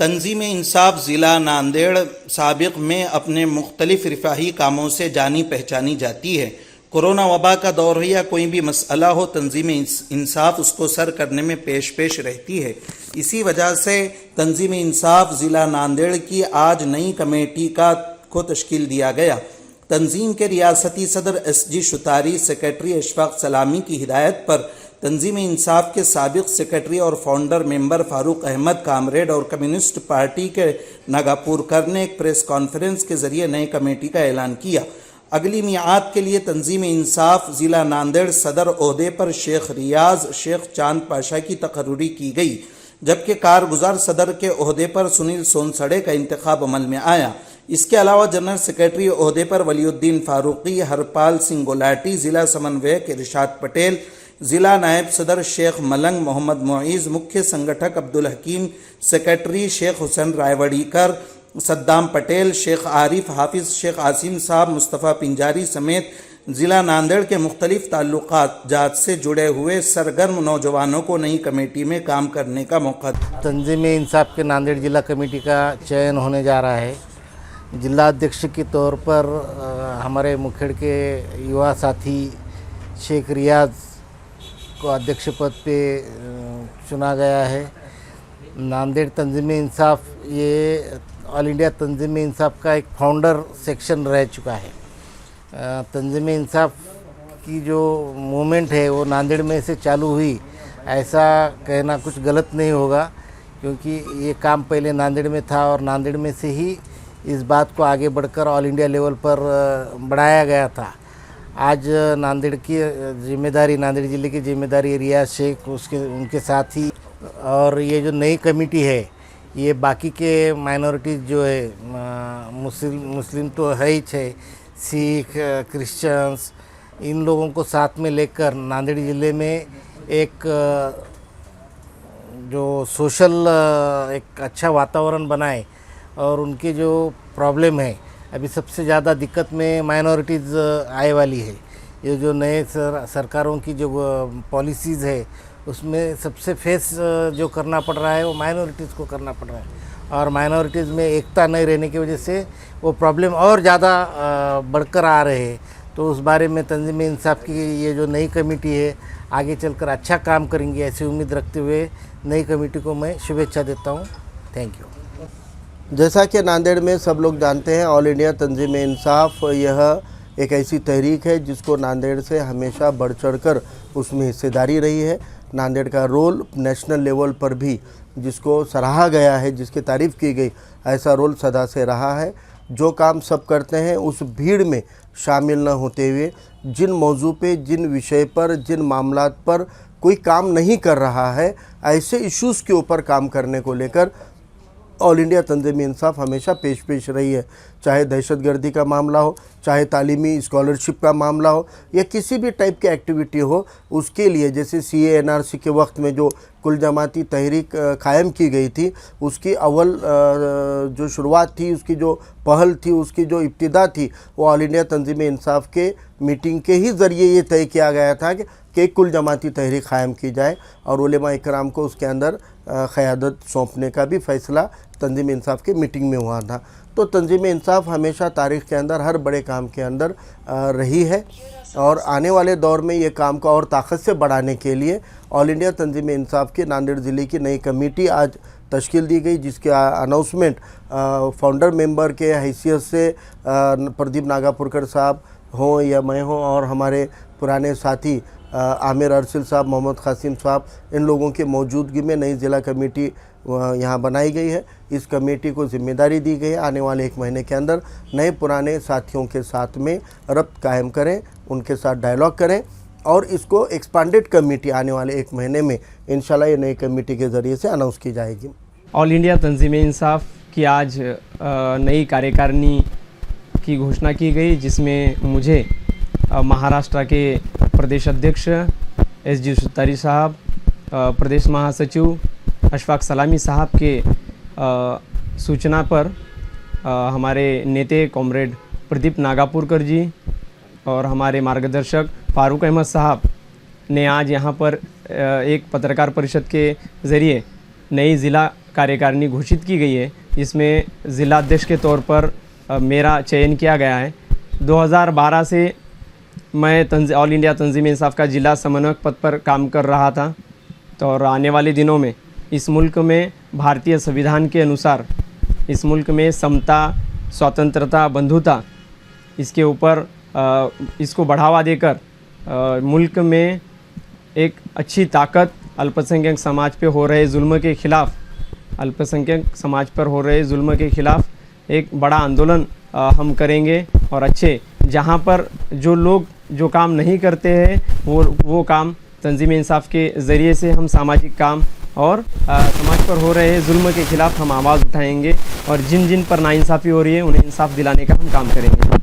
तंजीम इंसाफ ज़िला नांदेड़ साबिक़ में अपने मुख्तलिफ रिफाही कामों से जानी पहचानी जाती है। कोरोना वबा का दौर हो या कोई भी मसला हो, तंजीम इंसाफ उसको सर करने में पेश रहती है। इसी वजह से तंजीम इंसाफ ज़िला नांदेड़ की आज नई कमेटी को तश्कील दिया गया। तंजीम के रियासती सदर SG शुतारी, सेक्रेटरी अशफाक सलामी की हिदायत पर तंजीम इंसाफ के साबिक़ सेक्रेटरी और founder member Farooq Ahmed comrade और कम्युनिस्ट पार्टी के नागापुरकर ने एक प्रेस कॉन्फ्रेंस के जरिए नई कमेटी का ऐलान किया। अगली मियाद के लिए तंजीम इंसाफ ज़िला नांदेड़ सदर ओहदे पर शेख रियाज शेख चांद पाशा की तकर्री की गई, जबकि कारगुजार सदर के ओहदे पर सुनील सोनसड़े का इंतखाब अमल में आया। इसके अलावा जनरल सेक्रेटरी ओहदे पर वलीउद्दीन फारूकी, हरपाल सिंह गुलाटी, ज़िला समन्वयक इरशाद पटेल, ज़िला नायब सदर शेख मलंग मोहम्मद मुईज़, मुख्य संगठक अब्दुल हकीम, सेक्रेटरी शेख हुसैन रायवड़ीकर, सद्दाम पटेल, शेख आरिफ, हाफिज़ शेख आसिम साहब, मुस्तफ़ा पिंजारी समेत ज़िला नांदेड़ के मुख्तलिफ ताल्लुकात से जुड़े हुए सरगर्म नौजवानों को नई कमेटी में काम करने का मौका दिया। तंजीम इंसाफ के नांदेड़ जिला कमेटी का चयन होने जा रहा है। जिला अध्यक्ष के तौर पर हमारे मुखेड़ के युवा साथी शेख रियाज को अध्यक्ष पद पे चुना गया है। नांदेड़ तंजीम इंसाफ ये ऑल इंडिया तंजीम इंसाफ का एक फाउंडर सेक्शन रह चुका है। तंजीम इंसाफ की जो मूवमेंट है वो नांदेड़ में से चालू हुई, ऐसा कहना कुछ गलत नहीं होगा, क्योंकि ये काम पहले नांदेड़ में था और नांदेड़ में से ही इस बात को आगे बढ़कर ऑल इंडिया लेवल पर बढ़ाया गया था। आज नांदेड़ की जिम्मेदारी, नांदेड़ ज़िले की जिम्मेदारी रियाज शेख उनके साथ ही, और ये जो नई कमेटी है ये बाकी के माइनॉरिटीज़ जो है मुस्लिम तो है ही है, सिख, क्रिश्चियंस, इन लोगों को साथ में लेकर नांदेड़ ज़िले में एक जो सोशल एक अच्छा वातावरण बनाए और उनके जो प्रॉब्लम है, अभी सबसे ज़्यादा दिक्कत में माइनॉरिटीज़ आए वाली है। ये जो नए सरकारों की जो पॉलिसीज़ है उसमें सबसे फेस जो करना पड़ रहा है वो माइनॉरिटीज़ को करना पड़ रहा है, और माइनॉरिटीज़ में एकता नहीं रहने की वजह से वो प्रॉब्लम और ज़्यादा बढ़कर आ रहे हैं। तो उस बारे में तंजीम इंसाफ की ये जो नई कमेटी है आगे चलकर अच्छा काम करेंगी, ऐसी उम्मीद रखते हुए नई कमेटी को मैं शुभेच्छा देता हूँ। Thank you. जैसा कि नांदेड़ में सब लोग जानते हैं, ऑल इंडिया तंजीम इंसाफ यह एक ऐसी तहरीक है जिसको नांदेड़ से हमेशा बढ़ चढ़ कर उसमें हिस्सेदारी रही है। नांदेड़ का रोल नेशनल लेवल पर भी जिसको सराहा गया है, जिसकी तारीफ़ की गई, ऐसा रोल सदा से रहा है। जो काम सब करते हैं उस भीड़ में शामिल न होते हुए, जिन मौजू पे, जिन विषय पर, जिन मामलात पर कोई काम नहीं कर रहा है, ऐसे इश्यूज़ के ऊपर काम करने को लेकर ऑल इंडिया तंजीम इंसाफ हमेशा पेश रही है। चाहे दहशतगर्दी का मामला हो, चाहे तालीमी स्कॉलरशिप का मामला हो, या किसी भी टाइप की एक्टिविटी हो, उसके लिए जैसे CA NRC के वक्त में जो कुल जमाती तहरीक कायम की गई थी, उसकी अव्वल जो शुरुआत थी, उसकी जो पहल थी, उसकी जो इब्तिदा थी, वो ऑल इंडिया तंजीम इंसाफ के मीटिंग के ही ज़रिए ये तय किया गया था कि कुल जमाती तहरीक कायम की जाए, और उलेमा इकराम को उसके अंदर क़यादत सौंपने का भी फ़ैसला तंजीम इंसाफ की मीटिंग में हुआ था। तो तंजीम इंसाफ हमेशा तारीख़ के अंदर हर बड़े काम के अंदर रही है, और आने वाले दौर में ये काम को और ताकत से बढ़ाने के लिए ऑल इंडिया तंजीम इंसाफ की नांदेड़ ज़िले की नई कमेटी आज तश्कील दी गई, जिसके अनाउंसमेंट फाउंडर मेंबर के हैसियत से प्रदीप नागापुरकर साहब हों या मैं हों, और हमारे पुराने साथी आमिर अरसिल साहब, मोहम्मद कासिम साहब, इन लोगों की मौजूदगी में नई ज़िला कमेटी यहाँ बनाई गई है। इस कमेटी को जिम्मेदारी दी गई है आने वाले 1 महीने के अंदर नए पुराने साथियों के साथ में रब्त कायम करें, उनके साथ डायलॉग करें, और इसको एक्सपांडेड कमेटी आने वाले 1 महीने में इंशाल्लाह ये नई कमेटी के ज़रिए से अनाउंस की जाएगी। ऑल इंडिया तंजीम इंसाफ की आज नई कार्यकारिणी की घोषणा की गई, जिसमें मुझे महाराष्ट्र के प्रदेश अध्यक्ष SG शुतारी साहब, प्रदेश महासचिव अशफाक सलामी साहब के सूचना पर हमारे नेते कॉमरेड प्रदीप नागापुरकर जी और हमारे मार्गदर्शक फारूक अहमद साहब ने आज यहाँ पर एक पत्रकार परिषद के ज़रिए नई ज़िला कार्यकारिणी घोषित की गई है, जिसमें ज़िलाध्यक्ष के तौर पर मेरा चयन किया गया है। 2012 से मैं ऑल इंडिया तंजीम इंसाफ का जिला समन्वयक पद पर काम कर रहा था। तो और आने वाले दिनों में इस मुल्क में भारतीय संविधान के अनुसार इस मुल्क में समता, स्वतंत्रता, बंधुता, इसके ऊपर इसको बढ़ावा देकर मुल्क में एक अच्छी ताकत अल्पसंख्यक समाज पे हो रहे जुल्म के ख़िलाफ़, अल्पसंख्यक समाज पर हो रहे जुल्म के ख़िलाफ़ एक बड़ा आंदोलन हम करेंगे। और अच्छे जहाँ पर जो लोग जो काम नहीं करते हैं वो काम तंजीम इंसाफ के ज़रिए से हम सामाजिक काम और समाज पर हो रहे जुल्म के ख़िलाफ़ हम आवाज़ उठाएंगे और जिन जिन पर नाइंसाफ़ी हो रही है उन्हें इंसाफ दिलाने का हम काम करेंगे।